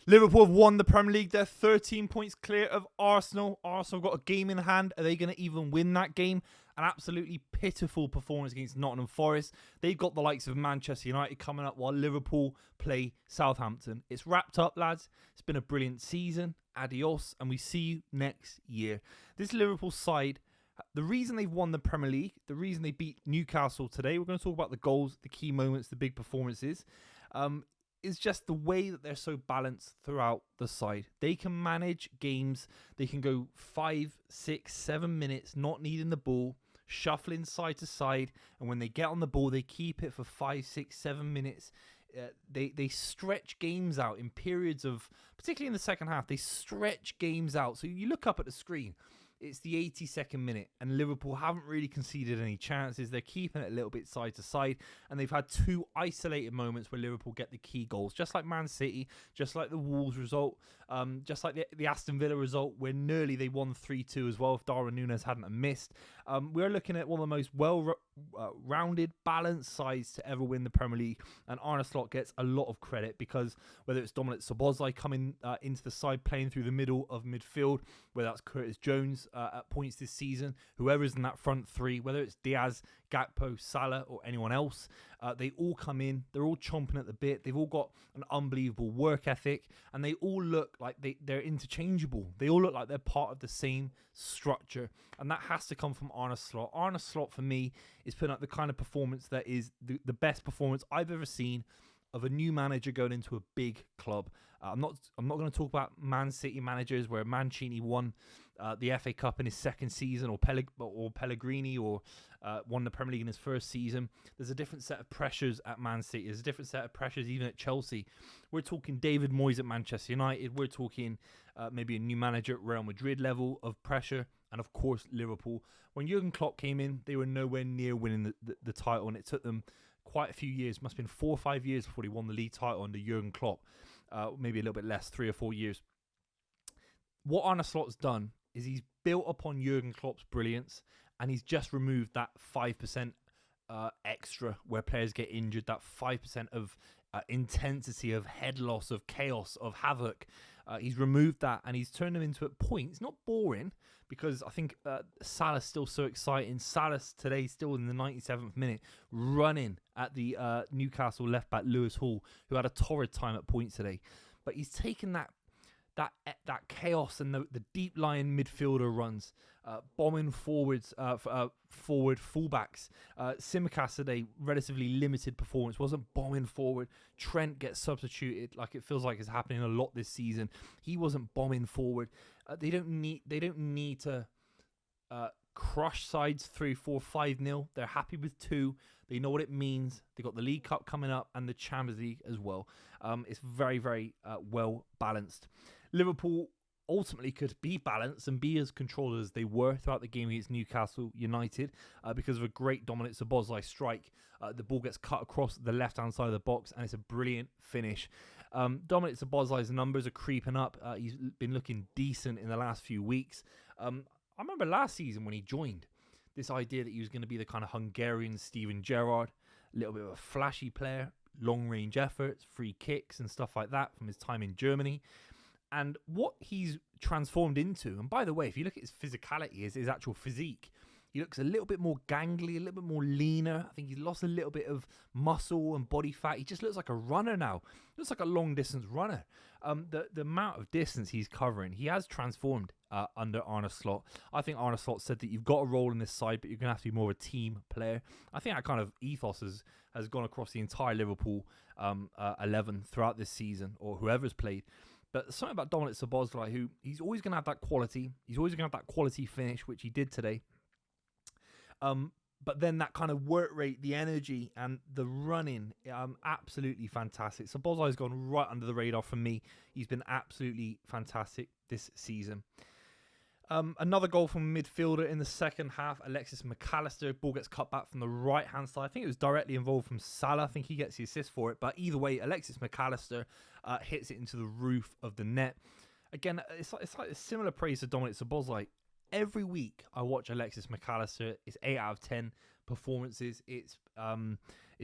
Liverpool have won the Premier League. They're 13 points clear of Arsenal. Arsenal got a game in hand. Are they going to even win that game? An absolutely pitiful performance against Nottingham Forest. They've got the likes of Manchester United coming up while Liverpool play Southampton. It's wrapped up, lads. It's been a brilliant season. Adios, and we see you next year. This Liverpool side, the reason they've won the Premier League, the reason they beat Newcastle today, we're going to talk about the goals, the key moments, the big performances, is just the way that they're so balanced throughout the side. They can manage games. They can go 5, 6, 7 minutes not needing the ball, shuffling side to side, and when they get on the ball, they keep it for 5, 6, 7 minutes. They stretch games out in periods of, particularly in the second half, they stretch games out. So you look up at the screen, it's the 82nd minute, and Liverpool haven't really conceded any chances. They're keeping it a little bit side to side, and they've had 2 isolated moments where Liverpool get the key goals, just like Man City, just like the Wolves result, just like the Aston Villa result, where nearly they won 3-2 as well if Darwin Núñez hadn't missed. We're looking at one of the most well-rounded, balanced sides to ever win the Premier League, and Arne Slot gets a lot of credit because whether it's Dominic Szoboszlai coming into the side, playing through the middle of midfield, whether that's Curtis Jones at points this season, whoever's in that front three, whether it's Diaz, Gakpo, Salah, or anyone else, they all come in. They're all chomping at the bit. They've all got an unbelievable work ethic, and they all look like they're interchangeable. They all look like they're part of the same structure, and that has to come from Arne Slot. Arne Slot, for me, is putting up the kind of performance that is the best performance I've ever seen of a new manager going into a big club. I'm not going to talk about Man City managers where Mancini won the FA Cup in his second season, or Pellegrini, or won the Premier League in his first season. There's a different set of pressures at Man City. There's a different set of pressures even at Chelsea. We're talking David Moyes at Manchester United. We're talking maybe a new manager at Real Madrid level of pressure. And of course, Liverpool. When Jurgen Klopp came in, they were nowhere near winning the title, and it took them quite a few years, must have been 4 or 5 years before they won the league title under Jurgen Klopp. Maybe a little bit less, 3 or 4 years. What Arne Slot's done is he's built upon Jurgen Klopp's brilliance, and he's just removed that 5% extra where players get injured, that 5% of intensity, of head loss, of chaos, of havoc. He's removed that, and he's turned them into, at points, not boring, because I think Salah's still so exciting. Salah today, still in the 97th minute, running at the Newcastle left-back Lewis Hall, who had a torrid time at points today. But he's taken that chaos and the deep-lying midfielder runs, bombing forwards, forward fullbacks. Tsimikas today, relatively limited performance, wasn't bombing forward. Trent gets substituted, like it feels like it's happening a lot this season. He wasn't bombing forward. They don't need to crush sides 3, 4, 5-0. They're happy with 2. They know what it means. They got the League Cup coming up and the Champions League as well. It's very, very well balanced. Liverpool ultimately could be balanced and be as controlled as they were throughout the game against Newcastle United because of a great Dominic Szoboszlai strike. The ball gets cut across the left-hand side of the box, and it's a brilliant finish. Dominic Szoboszlai's numbers are creeping up. He's been looking decent in the last few weeks. I remember last season when he joined, this idea that he was going to be the kind of Hungarian Steven Gerrard, a little bit of a flashy player, long-range efforts, free kicks and stuff like that from his time in Germany. And what he's transformed into, and by the way, if you look at his physicality, his actual physique, he looks a little bit more gangly, a little bit more leaner. I think he's lost a little bit of muscle and body fat. He just looks like a runner now. He looks like a long-distance runner. The amount of distance he's covering, he has transformed under Arne Slot. I think Arne Slot said that you've got a role in this side, but you're going to have to be more of a team player. I think that kind of ethos has gone across the entire Liverpool 11 throughout this season, or whoever's played. But something about Dominic Szoboszlai, who he's always going to have that quality. He's always going to have that quality finish, which he did today. But then that kind of work rate, the energy, and the running, absolutely fantastic. Szoboszlai's gone right under the radar for me. He's been absolutely fantastic this season. Another goal from a midfielder in the second half, Alexis McAllister. Ball gets cut back from the right-hand side. I think it was directly involved from Salah. I think he gets the assist for it. But either way, Alexis McAllister hits it into the roof of the net. Again, it's like a similar praise to Dominic Szoboszlai. Every week I watch Alexis McAllister. It's 8 out of 10 performances. It's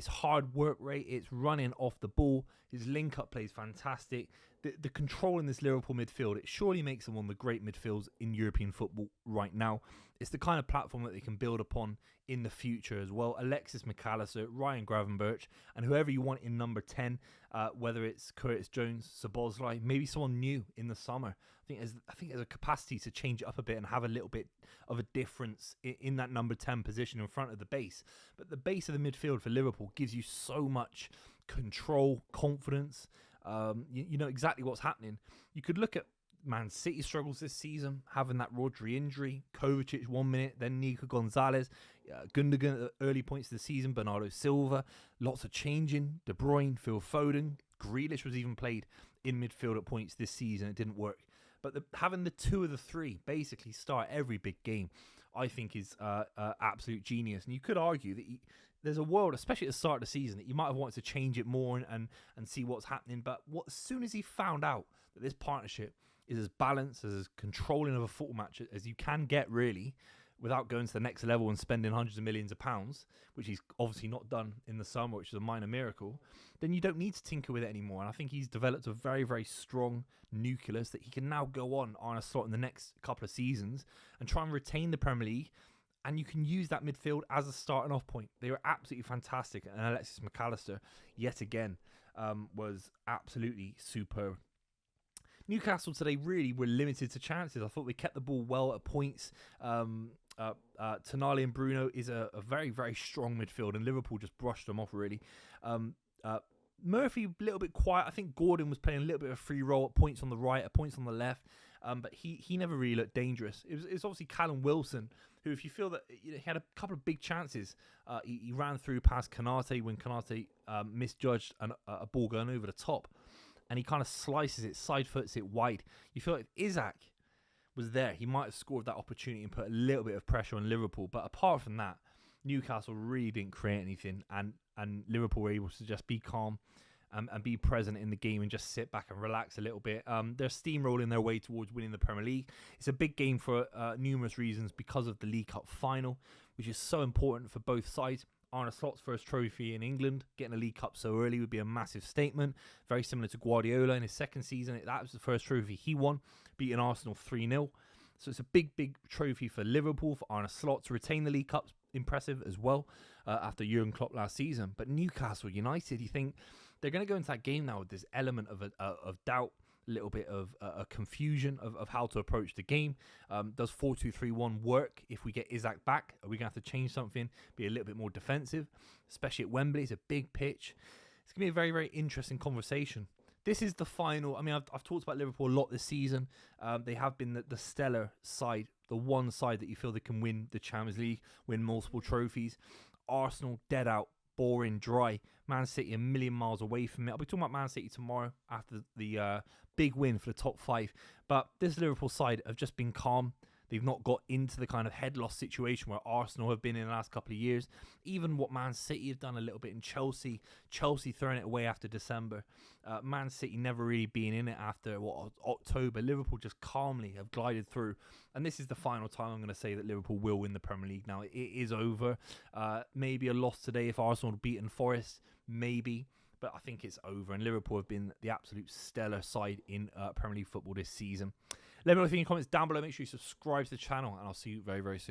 hard work rate. It's running off the ball. His link-up play is fantastic. the control in this Liverpool midfield, it surely makes them one of the great midfields in European football right now. It's the kind of platform that they can build upon in the future as well. Alexis McAllister, Ryan Gravenberch, and whoever you want in number 10, whether it's Curtis Jones, Szoboszlai, maybe someone new in the summer. I think there's a capacity to change it up a bit and have a little bit of a difference in that number 10 position in front of the base. But the base of the midfield for Liverpool gives you so much control, confidence. You know exactly what's happening. You could look at Man City struggles this season, having that Rodri injury, Kovacic 1 minute, then Nico Gonzalez, Gundogan at the early points of the season, Bernardo Silva, lots of changing, De Bruyne, Phil Foden, Grealish was even played in midfield at points this season. It didn't work. But having the two of the three basically start every big game, I think is absolute genius. And you could argue that there's a world, especially at the start of the season, that you might have wanted to change it more and see what's happening. But as soon as he found out that this partnership is as balanced, as controlling of a football match as you can get, really, without going to the next level and spending hundreds of millions of pounds, which he's obviously not done in the summer, which is a minor miracle, then you don't need to tinker with it anymore. And I think he's developed a very, very strong nucleus that he can now go on Arne Slot in the next couple of seasons and try and retain the Premier League. And you can use that midfield as a starting off point. They were absolutely fantastic. And Alexis McAllister, yet again, was absolutely superb. Newcastle today really were limited to chances. I thought they kept the ball well at points. Tonali and Bruno is a very, very strong midfield, and Liverpool just brushed them off, really. Murphy, a little bit quiet. I think Gordon was playing a little bit of a free role at points on the right, at points on the left, but he never really looked dangerous. It was obviously Callum Wilson, who, if you feel that he had a couple of big chances, he ran through past Kanate when Kanate misjudged a ball going over the top. And he kind of slices it, side foots it wide. You feel like if Isaac was there, he might have scored that opportunity and put a little bit of pressure on Liverpool. But apart from that, Newcastle really didn't create anything. And Liverpool were able to just be calm and be present in the game and just sit back and relax a little bit. They're steamrolling their way towards winning the Premier League. It's a big game for numerous reasons because of the League Cup final, which is so important for both sides. Arne Slot's first trophy in England, getting a League Cup so early would be a massive statement. Very similar to Guardiola in his second season. That was the first trophy he won, beating Arsenal 3-0. So it's a big, big trophy for Liverpool, for Arne Slot to retain the League Cup's impressive as well after Jurgen Klopp last season. But Newcastle United, you think they're going to go into that game now with this element of doubt, a little bit of a confusion of how to approach the game. Does 4-2-3-1 work if we get Isaac back? Are we going to have to change something, be a little bit more defensive, especially at Wembley? It's a big pitch. It's going to be a very, very interesting conversation. This is the final. I mean, I've talked about Liverpool a lot this season. They have been the stellar side, the one side that you feel they can win the Champions League, win multiple trophies. Arsenal, dead out, boring, dry. Man City a million miles away from it. I'll be talking about Man City tomorrow after the big win for the top 5. But this Liverpool side have just been calm. They've not got into the kind of head loss situation where Arsenal have been in the last couple of years. Even what Man City have done a little bit in Chelsea. Chelsea throwing it away after December. Man City never really being in it after October. Liverpool just calmly have glided through. And this is the final time I'm going to say that Liverpool will win the Premier League now. It is over. Maybe a loss today if Arsenal had beaten Forest. Maybe. But I think it's over. And Liverpool have been the absolute stellar side in Premier League football this season. Let me know if you have any comments down below. Make sure you subscribe to the channel. And I'll see you very, very soon.